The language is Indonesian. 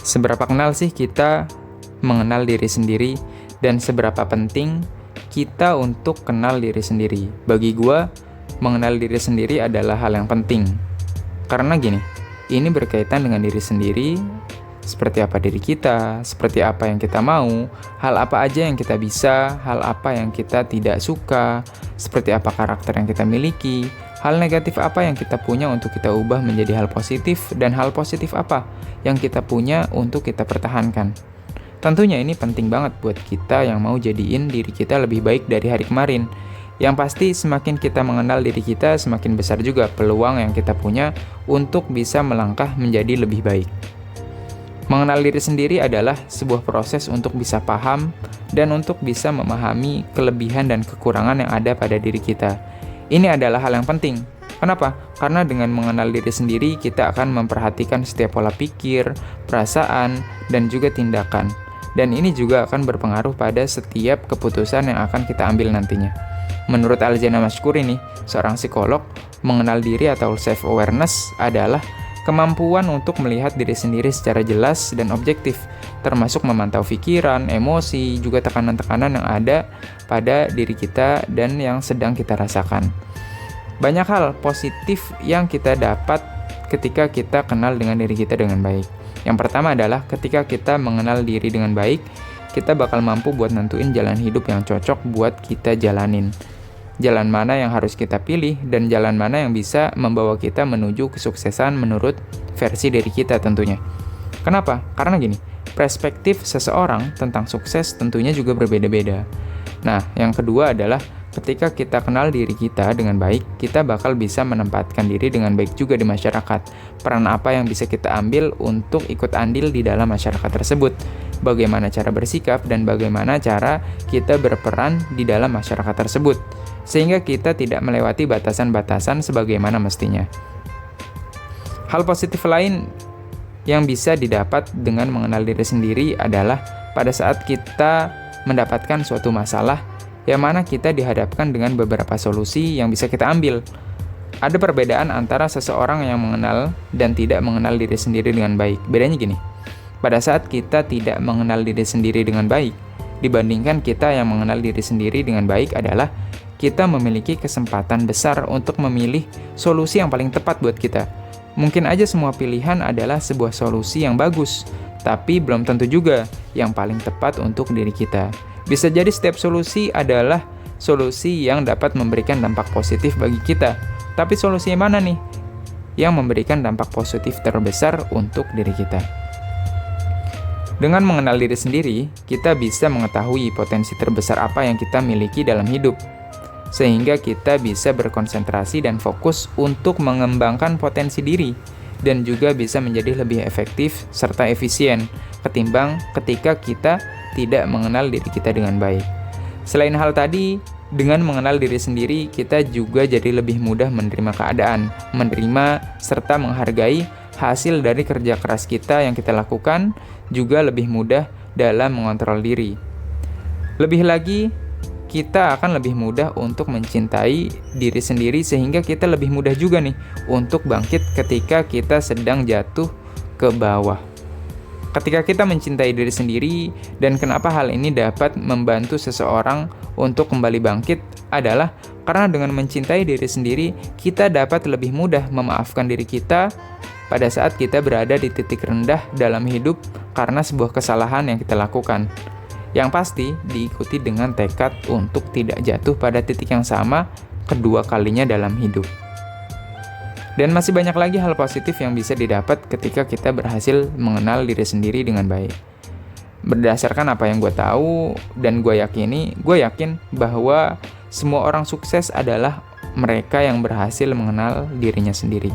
Seberapa kenal sih kita mengenal diri sendiri dan seberapa penting kita untuk kenal diri sendiri? Bagi gua, mengenal diri sendiri adalah hal yang penting. Karena gini, ini berkaitan dengan diri sendiri, seperti apa diri kita, seperti apa yang kita mau, hal apa aja yang kita bisa, hal apa yang kita tidak suka, seperti apa karakter yang kita miliki, hal negatif apa yang kita punya untuk kita ubah menjadi hal positif, dan hal positif apa yang kita punya untuk kita pertahankan. Tentunya ini penting banget buat kita yang mau jadiin diri kita lebih baik dari hari kemarin. Yang pasti semakin kita mengenal diri kita, semakin besar juga peluang yang kita punya untuk bisa melangkah menjadi lebih baik. Mengenal diri sendiri adalah sebuah proses untuk bisa paham dan untuk bisa memahami kelebihan dan kekurangan yang ada pada diri kita. Ini adalah hal yang penting. Kenapa? Karena dengan mengenal diri sendiri, kita akan memperhatikan setiap pola pikir, perasaan, dan juga tindakan. Dan ini juga akan berpengaruh pada setiap keputusan yang akan kita ambil nantinya. Menurut Aljana Mashkuri nih, seorang psikolog, mengenal diri atau self-awareness adalah kemampuan untuk melihat diri sendiri secara jelas dan objektif, termasuk memantau pikiran, emosi, juga tekanan-tekanan yang ada pada diri kita dan yang sedang kita rasakan. Banyak hal positif yang kita dapat ketika kita kenal dengan diri kita dengan baik. Yang pertama adalah ketika kita mengenal diri dengan baik, kita bakal mampu buat nentuin jalan hidup yang cocok buat kita jalanin. Jalan mana yang harus kita pilih dan jalan mana yang bisa membawa kita menuju kesuksesan menurut versi diri kita tentunya. Kenapa? Karena gini, perspektif seseorang tentang sukses tentunya juga berbeda-beda. Nah, yang kedua adalah ketika kita kenal diri kita dengan baik, kita bakal bisa menempatkan diri dengan baik juga di masyarakat. Peran apa yang bisa kita ambil untuk ikut andil di dalam masyarakat tersebut? Bagaimana cara bersikap dan bagaimana cara kita berperan di dalam masyarakat tersebut? Sehingga kita tidak melewati batasan-batasan sebagaimana mestinya. Hal positif lain yang bisa didapat dengan mengenal diri sendiri adalah pada saat kita mendapatkan suatu masalah yang mana kita dihadapkan dengan beberapa solusi yang bisa kita ambil. Ada perbedaan antara seseorang yang mengenal dan tidak mengenal diri sendiri dengan baik. Bedanya gini, pada saat kita tidak mengenal diri sendiri dengan baik, dibandingkan kita yang mengenal diri sendiri dengan baik adalah kita memiliki kesempatan besar untuk memilih solusi yang paling tepat buat kita. Mungkin aja semua pilihan adalah sebuah solusi yang bagus, tapi belum tentu juga yang paling tepat untuk diri kita. Bisa jadi setiap solusi adalah solusi yang dapat memberikan dampak positif bagi kita. Tapi solusi yang mana nih yang memberikan dampak positif terbesar untuk diri kita? Dengan mengenal diri sendiri, kita bisa mengetahui potensi terbesar apa yang kita miliki dalam hidup, sehingga kita bisa berkonsentrasi dan fokus untuk mengembangkan potensi diri, dan juga bisa menjadi lebih efektif serta efisien ketimbang ketika kita tidak mengenal diri kita dengan baik. Selain hal tadi, dengan mengenal diri sendiri, kita juga jadi lebih mudah menerima keadaan, menerima serta menghargai hasil dari kerja keras kita yang kita lakukan, juga lebih mudah dalam mengontrol diri. Lebih lagi, kita akan lebih mudah untuk mencintai diri sendiri sehingga kita lebih mudah juga nih untuk bangkit ketika kita sedang jatuh ke bawah. Ketika kita mencintai diri sendiri, dan kenapa hal ini dapat membantu seseorang untuk kembali bangkit adalah karena dengan mencintai diri sendiri, kita dapat lebih mudah memaafkan diri kita pada saat kita berada di titik rendah dalam hidup karena sebuah kesalahan yang kita lakukan. Yang pasti diikuti dengan tekad untuk tidak jatuh pada titik yang sama kedua kalinya dalam hidup. Dan masih banyak lagi hal positif yang bisa didapat ketika kita berhasil mengenal diri sendiri dengan baik. Berdasarkan apa yang gue tahu dan gue yakin bahwa semua orang sukses adalah mereka yang berhasil mengenal dirinya sendiri.